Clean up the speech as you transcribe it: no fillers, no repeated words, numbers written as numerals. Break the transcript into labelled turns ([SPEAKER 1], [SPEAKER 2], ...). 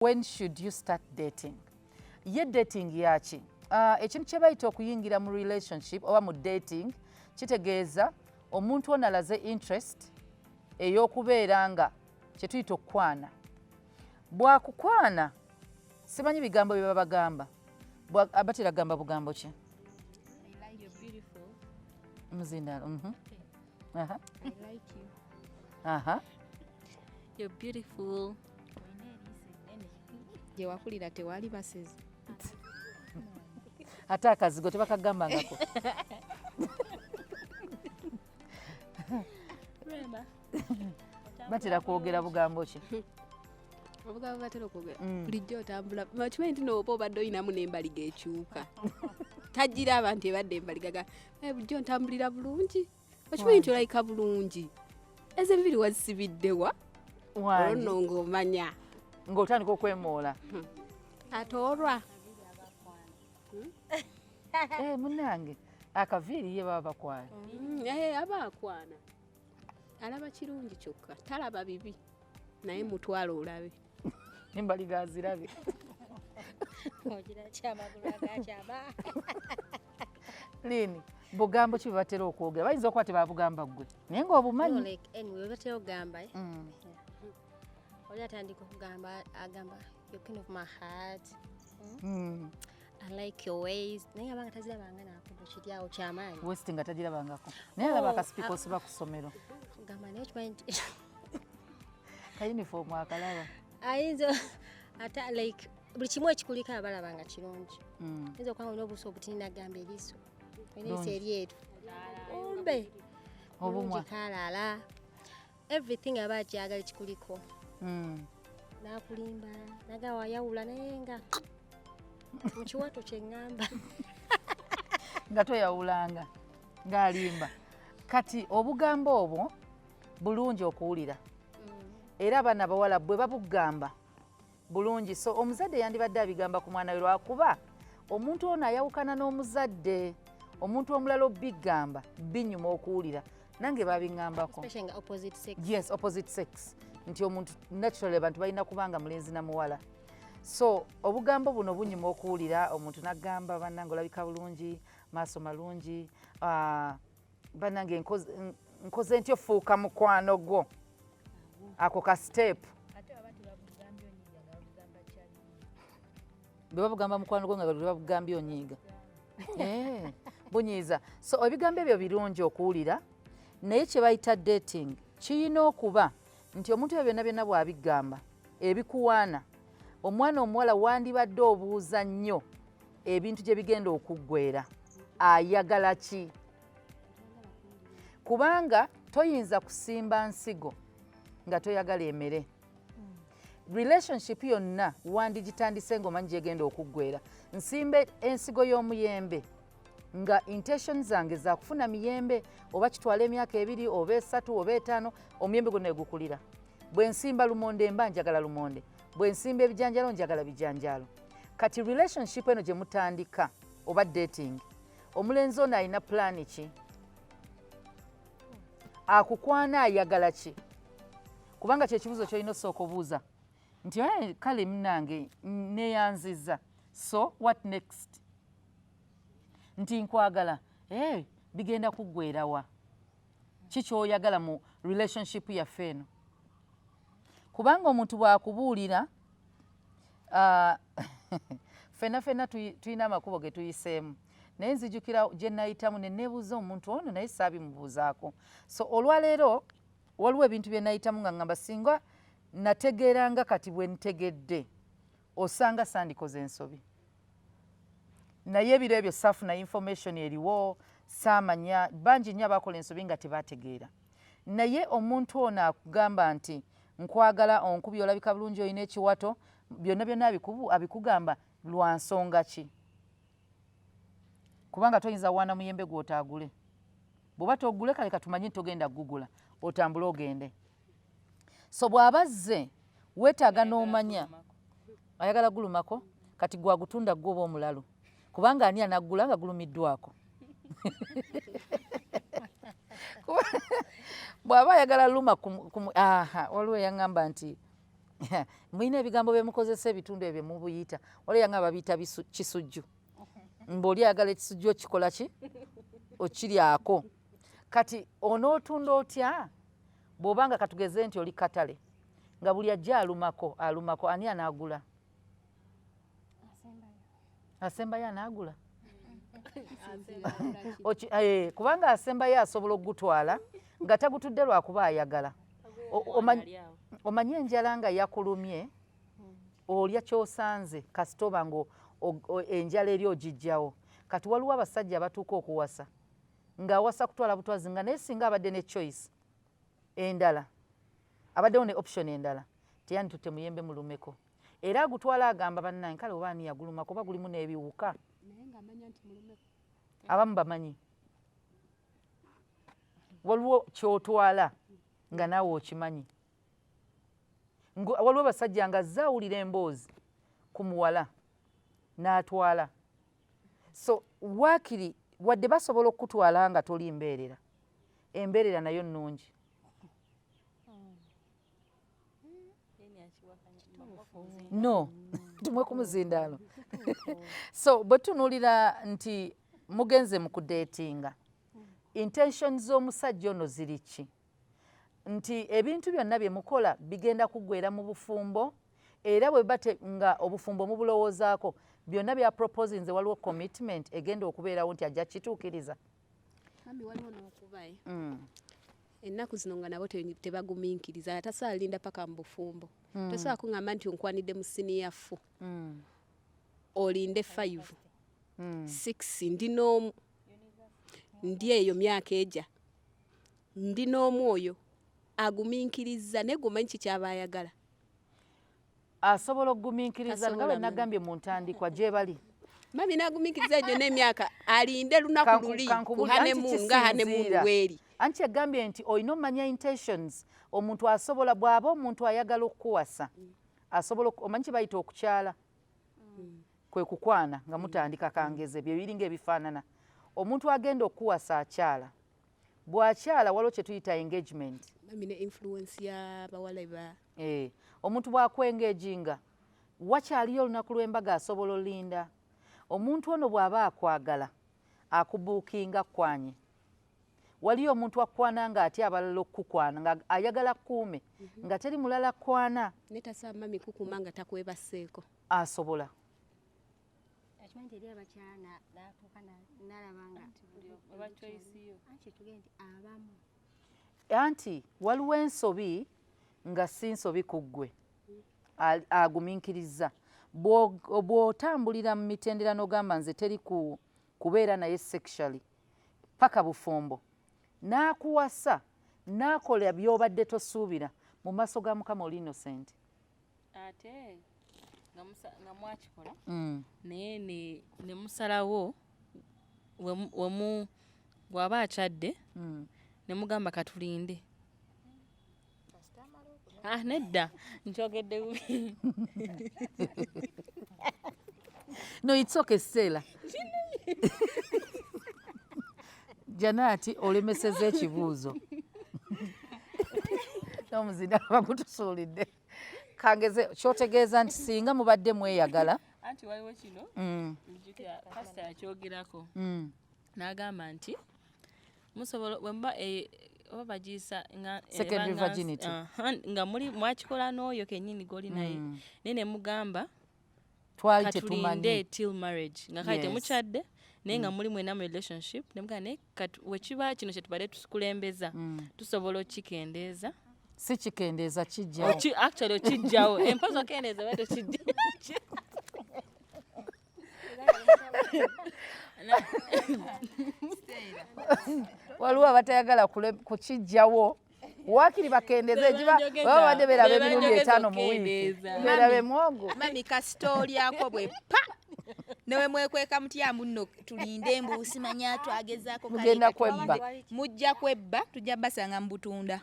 [SPEAKER 1] When should you start dating? Ye dating yaki? Ekintu kye bayita okuyingira mu relationship oba mu dating kitegeeza omuntu ono alaze interest ey'okubeera nga kye tuyita okukwana. Bwakukwana simanyi bigambo bye baba bagamba. Abatera gamba bugambo ki?
[SPEAKER 2] You're beautiful.
[SPEAKER 1] Muzindalo.
[SPEAKER 2] I like you. You're beautiful. Gye wakulira tewali basezi.
[SPEAKER 1] Ate akazigo tebakagambangako. Batera kwogera bugambo ki?
[SPEAKER 2] Obugambo batera okwogera. Bulijjo otambula. Makimanyi nti n'oba obadde olinamu n'embaliga ekyuka. Tagira abantu ebadde embaliga. Bulijjo ntambulira bulungi. Makimanyi nti olayika bulungi. Ezo enviri wazisibiddewa. Olwo ng'omanya.
[SPEAKER 1] Ng'otandika okwemoola.
[SPEAKER 2] Atoolwa.
[SPEAKER 1] Munnange akaviiri ye baba bakwana.
[SPEAKER 2] Aba akwana. Alaba kirungi kyokka. Talaba bibi. Naye mutwala olabe.
[SPEAKER 1] Embaliga azirabe.
[SPEAKER 3] Ogira kyamagulu agakyama.
[SPEAKER 1] Lini bugambo ki batera okwogera? Bayinza okuba tebabugamba ggwe naye ng'obumanyi.
[SPEAKER 3] Like anyway batera okugamba. Oli atandika okugamba agamba you're king of my heart. I like your ways. Naye abanga tazirabanga nakubo kiryawo kyamaanyi.
[SPEAKER 1] West nga tagirabangako. Naye alaba akasipika osiba ku ssomero.
[SPEAKER 3] Gamba naye kimanyi nti
[SPEAKER 1] ka uniform akalaba.
[SPEAKER 3] Ayinza ata like buli kimu ekikuliko abalabanga kirungi. Ayinza okuba olina obuuso obutini nagamba eriiso. Eriiso eryeru. Ombe.
[SPEAKER 1] Obumwa.
[SPEAKER 3] Kalala. Everything aba agyagala ekikuliko. Nakulimba naga wayawula naye nga mu kiwato kye ngamba.
[SPEAKER 1] Nga toyawulanga ng'alimba. Kati obugambo obwo bulungi okuwulira. Era abaana bawala bwe babugamba bulungi. So omuzadde yandibadde abigamba ku mwana we lwakuba omuntu ono ayawukana n'omuzadde. Omuntu omulala obigamba binyuma okuwulira. Nange babiŋŋambako.
[SPEAKER 3] Especially nga opposite sex.
[SPEAKER 1] Yes, opposite sex. Nti omuntu naturally abantu balina kubanga mulenzi na muwala. So obugambo buno bunyuma okuwulira omuntu nagamba bannange olabika bulungi, maaso malungi, bannange nkoze ntyo fuuka mukwano gwo. Ako ka step. Bwe babugamba mukwano gwo nga bwe babugambye onyiiga. Bunyiiza. So ebigambo ebyo birungi okuwulira naye kye bayita dating kiyina okuba nti omuntu ebyo byonna byonna bw'abigamba ebikuwaana omwana omuwala wandibadde obuuza nnyo ebintu gye bigenda okuggwera ayagala ki kubanga toyinza kusimba nsigo nga toyagala emere. Relationship yonna wandigitandise ng'omanyi gyegenda okuggwera. Nsimbe ensigo y'omuyembe nga intention zange za kufuna miyembe oba kitwala emyaka 2 oba 3 oba 5 omuyembe gonna egukulira. Bwe nsimba lumonde mba njagala lumonde. Bwe nsimba ebijanjalo njagala bijanjalo. Kati relationship eno gye mutandika oba dating omulenzi ono alina plan ki? Akukwana ayagala ki? Kubanga kye kibuzo ky'olina osooka obuuza nti kale munnange neeyanziza so what next? Nti nkwagala bigenda kuggweerawa ki ky'oyagala mu relationship yaffe eno? Kubanga omuntu bw'akubuulira ffenna tulina amakubo ge tuyiseemu naye nzijukira gye nayitamu ne neebuuza omuntu ono naye saabimubuuzaako. So olwaleero waliwo ebintu bye nayitamu nga ngamba singa nategeeranga kati bwe ntegedde osanga sandikoze ensobi. Naye ebiro ebyo saafuna information eriwo saamanya bangi nnyo abakola ensobi nga tebategeera. Naye omuntu ono akugamba nti nkwagala onkubye olabika bulungi olina ekiwato byonna byonna abikugamba lwa nsonga ki? Kubanga toyinza waana muyembe gw'otaagule. Bw'oba togule kale katumanye nti togenda gugula otambule ogende. So bw'abazze weetaaga n'omanya ayagala gulumako kati gwagutunda gwe oba omulalu kubanga ani anaggula nga gulumiddwako. Bw'aba ayagala luma waliwo eyaŋŋamba nti Mwine ebigambo byemukozesa ebitundu ebyo mubuyita waliwo nga babiyita kisujju mboli agala ekisujju okikola ki okiryako kati onootunda otya bw'obanga katugeze nti oli katale nga buli ajja alumako ani anaagula asembayo anaagula kubanga asembayo asobola okugutwala nga tagutudde lwakuba ayagala omanyi enjala nga yakulumye olya kyosanze kasitoba ngo enjala eri ogijjawo kati waliwo abasajja abatuuka okuwasa ng'awasa kutwala butwazi nga naye singa abadde ne choice endala abaddewo ne option endala teyandi tutte muyembe mulumeko era agutwala agamba bannange kale oba ani yaguluma kuba gulimu n'ebiwuka abamu bamanyi waliwo kyotwala nga naawe okimanyi waliwo basajja nga zaawulira emboozi ku muwala n'atwala so waakiri wadde basobola okutwala nga toli mbeerera embeerera nayo nnungi no tumwe ku muzindaalo so bwe tunuulira nti mugenze mu kudeetinga intention z'omusajja ono ziri ki nti ebintu byonna bye mukola bigenda kuggweera mu bufumbo era bwe bate nga obufumbo mubulowoozaako byonna bya propose nze waliwo commitment egenda okubeerawo nti ajja kituukiriza
[SPEAKER 2] mami waliwo n'okubaye ennaku zino nga nabo tebagumiikiriza atasalinda paka mu bufumbo tosobola kuŋŋamba nti onkwanidde mu siniyafu olinde 5 6 ndi n'omu ndi eyo myaka eja ndi n'omu oyo agumiikiriza naye gumanyi kikyaba ayagala
[SPEAKER 1] asobola okugumiikiriza nga bwe nagambye mu ntandikwa gye bali
[SPEAKER 2] mami nagumiikiriza egyo n'emyaka alinde lunaku luli kuhanemuunu nga hanemuunu weeri
[SPEAKER 1] anti egambye nti olina omanya intentions omuntu asobola bw'aba omuntu ayagala okukuwasa asobola omanyi kye bayita okukyala kwe kukwana nga mutandika kangeze bye biri ng'ebifaanana omuntu agenda okukuwasa akyala bw'akyala waliwo kye tuyita engagement
[SPEAKER 2] mami ne influence y'abawala ba
[SPEAKER 1] omuntu bw'akwengeginga wakyaliyo olunaku lw'embaga asobola olinda omuntu ono bw'aba akwagala akubuukinga kwanye waliyo omuntu akwana nga ate abalala okukwana nga ayagala kuume nga teri mulala kwana
[SPEAKER 2] netasa mami kukuma nga takwebaseeko
[SPEAKER 1] asobola anti waliwo ensobi nga si nsobi ku ggwe agumiikiriza bw'otambulira mu mitendera n'ogamba nze teri kubeera naye sexually paka bufumbo n'akuwasa n'akola by'obadde tosuubira mu maaso ga mukama oli innocent
[SPEAKER 4] ate nga mwakikola naye ne musalawo bw'aba akyadde ne mugamba katulinde nedda nkyogedde bubi
[SPEAKER 1] no it's okay Stella Janati olemeseza ekibuuzo n'omuzina bakutusuulidde kangeze kyotegeeza nti singa mubadde mweyagala
[SPEAKER 4] anti waliwo kino njukira pasita yakyogerako n'agamba nti musobola bwemba oba bagiyisa
[SPEAKER 1] secondary virginity
[SPEAKER 4] nga mwakikola n'oyo kennyini goli naye naye ne mugamba
[SPEAKER 1] twali
[SPEAKER 4] katulinde till marriage nga kale temukyadde naye nga muli mwena mu relationship ne mugamba naye wekiba kino kye tubadde tukulembeza tusobola okikendeeza
[SPEAKER 1] si kikendeeza kijjawo
[SPEAKER 4] actually okijjawo empozi okendeeza bade kijja
[SPEAKER 1] waliwo abatayagala kukijjawo wakiri bakendeeza egiba baba badde beeraba emirundi 5 mu wiiki beeraba emwogo
[SPEAKER 5] mami kasita olyako bwe pa newe mwekweka mutya muno tulinde embuusi manya twagezaako
[SPEAKER 1] mugenda kwebba
[SPEAKER 5] mujja kwebba tujja basanga mu butunda